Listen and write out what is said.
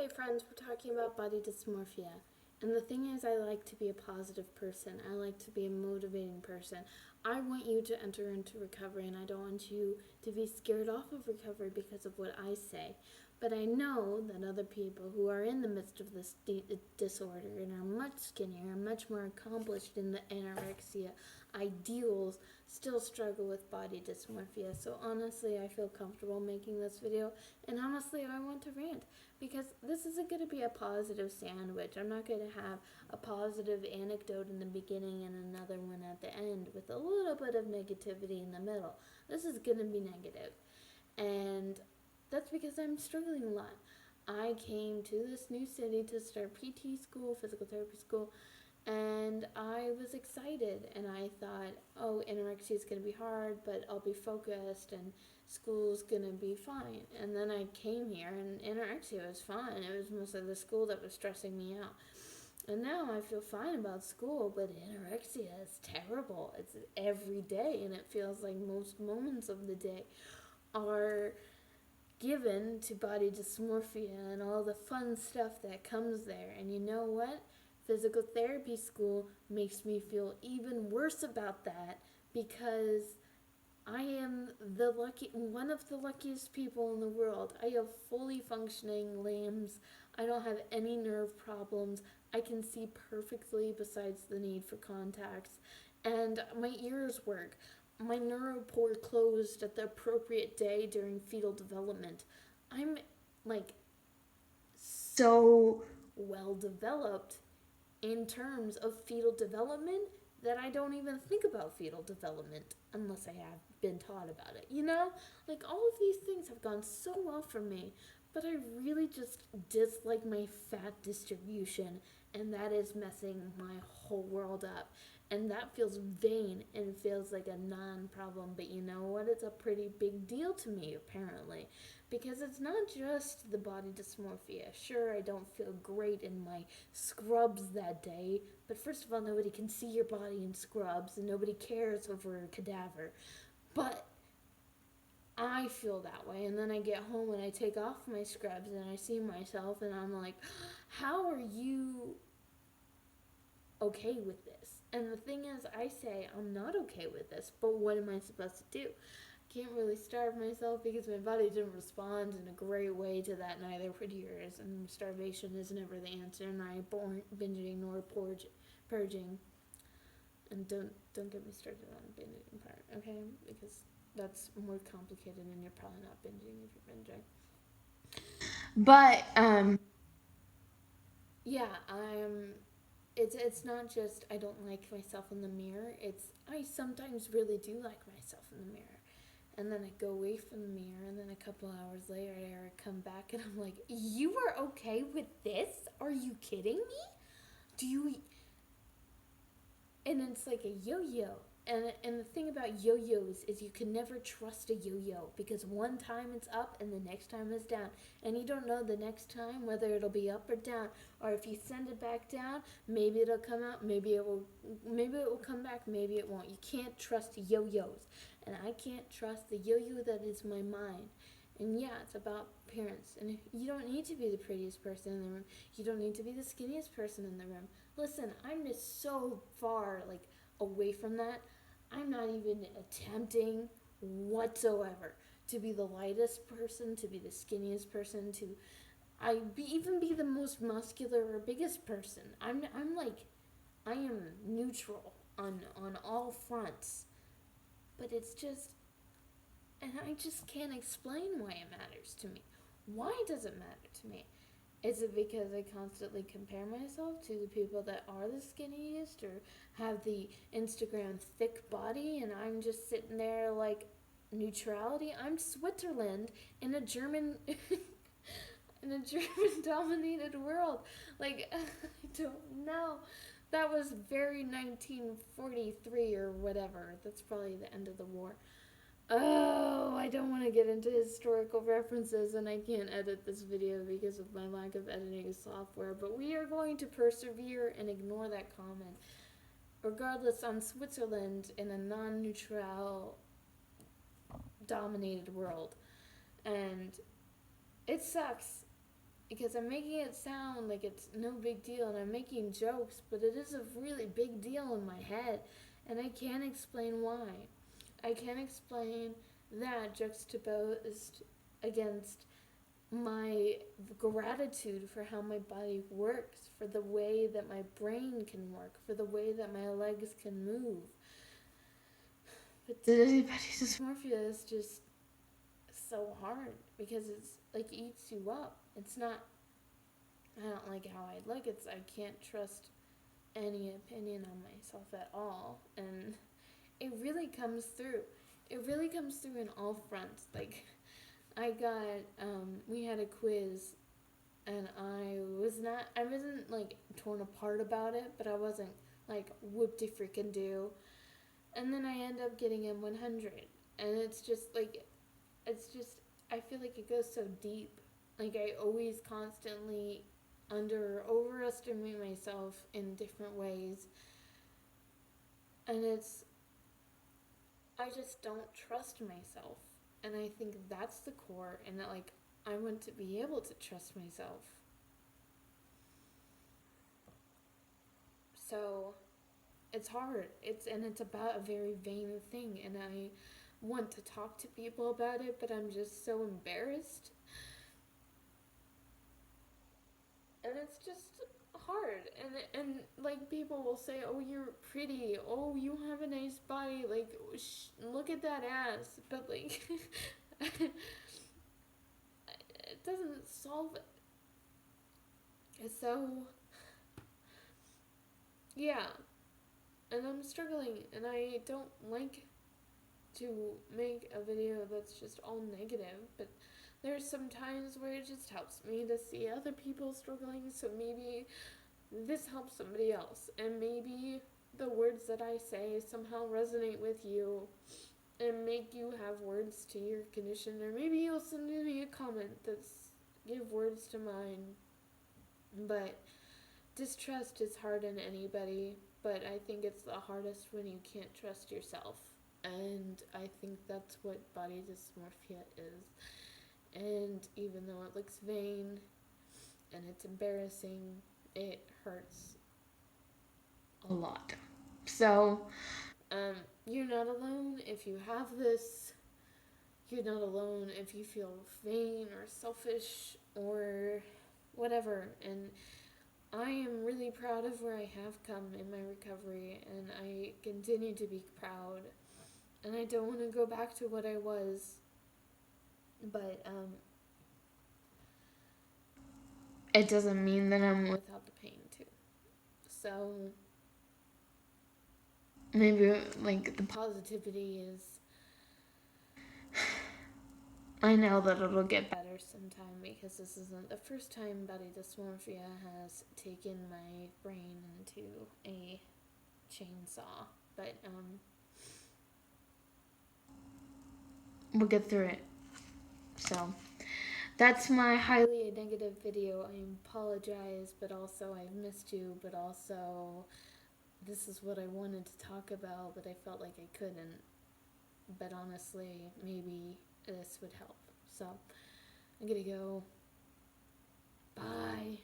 Hey friends, we're talking about body dysmorphia. And the thing is, I like to be a positive person. I like to be a motivating person. I want you to enter into recovery, and I don't want you to be scared off of recovery because of what I say. But I know that other people who are in the midst of this disorder and are much skinnier and much more accomplished in the anorexia ideals still struggle with body dysmorphia. So honestly, I feel comfortable making this video, and honestly, I want to rant because this isn't going to be a positive sandwich. I'm not going to have a positive anecdote in the beginning and another one at the end with a little bit of negativity in the middle. This is going to be negative. And that's because I'm struggling a lot. I came to this new city to start PT school, physical therapy school, and I was excited, and I thought, oh, anorexia is going to be hard, but I'll be focused, and school's going to be fine. And then I came here, and anorexia was fine. It was mostly the school that was stressing me out. And now I feel fine about school, but anorexia is terrible. It's every day, and it feels like most moments of the day are given to body dysmorphia and all the fun stuff that comes there. And you know what? Physical therapy school makes me feel even worse about that because I am one of the luckiest people in the world. I have fully functioning limbs. I don't have any nerve problems. I can see perfectly besides the need for contacts. And my ears work. My neuropore closed at the appropriate day during fetal development. I'm like so well developed in terms of fetal development that I don't even think about fetal development unless I have been taught about it. You know? Like, all of these things have gone so well for me, but I really just dislike my fat distribution, and that is messing my whole world up. And that feels vain and feels like a non-problem, but you know what? It's a pretty big deal to me, apparently, because it's not just the body dysmorphia. Sure, I don't feel great in my scrubs that day, but first of all, nobody can see your body in scrubs, and nobody cares over a cadaver. But I feel that way, and then I get home and I take off my scrubs and I see myself, and I'm like, how are you okay with this? And the thing is, I say I'm not okay with this, but what am I supposed to do? I can't really starve myself because my body didn't respond in a great way to that, neither would yours, and starvation is never the answer, and I binging nor purging. And don't get me started on the binging part, okay? Because that's more complicated, and you're probably not binging if you're binging. But yeah, it's not just I don't like myself in the mirror. It's I sometimes really do like myself in the mirror. And then I go away from the mirror, and then a couple hours later I come back and I'm like, "You are okay with this? Are you kidding me? Do you?" And it's like a yo-yo. And the thing about yo-yos is you can never trust a yo-yo because one time it's up and the next time it's down, and you don't know the next time whether it'll be up or down, or if you send it back down, maybe it'll come out, maybe it will come back, maybe it won't. You can't trust yo-yos, and I can't trust the yo-yo that is my mind. And yeah, it's about appearance. And you don't need to be the prettiest person in the room. You don't need to be the skinniest person in the room. Listen, I'm just so far away from that. I'm not even attempting whatsoever to be the lightest person, to be the skinniest person, to even be the most muscular or biggest person. I'm like I am neutral on all fronts. But it's just and I just can't explain why it matters to me. Why does it matter to me? Is it because I constantly compare myself to the people that are the skinniest or have the Instagram thick body, and I'm just sitting there like neutrality? I'm Switzerland in a German in a German dominated world. Like I don't know. That was very 1943 or whatever. That's probably the end of the war. Oh, I don't want to get into historical references, and I can't edit this video because of my lack of editing software, but we are going to persevere and ignore that comment. Regardless, on Switzerland in a non-neutral dominated world, and it sucks. because I'm making it sound like it's no big deal and I'm making jokes, but it is a really big deal in my head, and I can't explain why. I can't explain that juxtaposed against my gratitude for how my body works, for the way that my brain can work, for the way that my legs can move. But body dysmorphia is just so hard because it's like eats you up. It's not, I don't like how I look. It's, I can't trust any opinion on myself at all. And it really comes through. It really comes through in all fronts. Like, we had a quiz, and I wasn't like torn apart about it, but I wasn't like whoop-de-freaking do. And then I end up getting a 100. And it's just, I feel like it goes so deep. Like, I always constantly overestimate myself in different ways. And I just don't trust myself. And I think that's the core, and that, like, I want to be able to trust myself. So it's hard. It's about a very vain thing, and I want to talk to people about it, but I'm just so embarrassed. And it's just hard. And like, people will say, "Oh, you're pretty. Oh, you have a nice body. Like, look at that ass." But like, it doesn't solve it. So yeah, and I'm struggling, and I don't like to make a video that's just all negative, but there's some times where it just helps me to see other people struggling, so maybe this helps somebody else, and maybe the words that I say somehow resonate with you and make you have words to your condition, or maybe you'll send me a comment that's give words to mine. But distrust is hard in anybody, but I think it's the hardest when you can't trust yourself. And I think that's what body dysmorphia is. And even though it looks vain and it's embarrassing, it hurts a lot. So, you're not alone if you have this. You're not alone if you feel vain or selfish or whatever. And I am really proud of where I have come in my recovery, and I continue to be proud. And I don't want to go back to what I was, but it doesn't mean that I'm without the pain too. So maybe like the positivity is, I know that it'll get better sometime, because this isn't the first time body dysmorphia has taken my brain into a chainsaw. But we'll get through it. So that's my highly negative video. I apologize, but also I've missed you, but also this is what I wanted to talk about, but I felt like I couldn't. But honestly, maybe this would help. So I'm gonna go. Bye.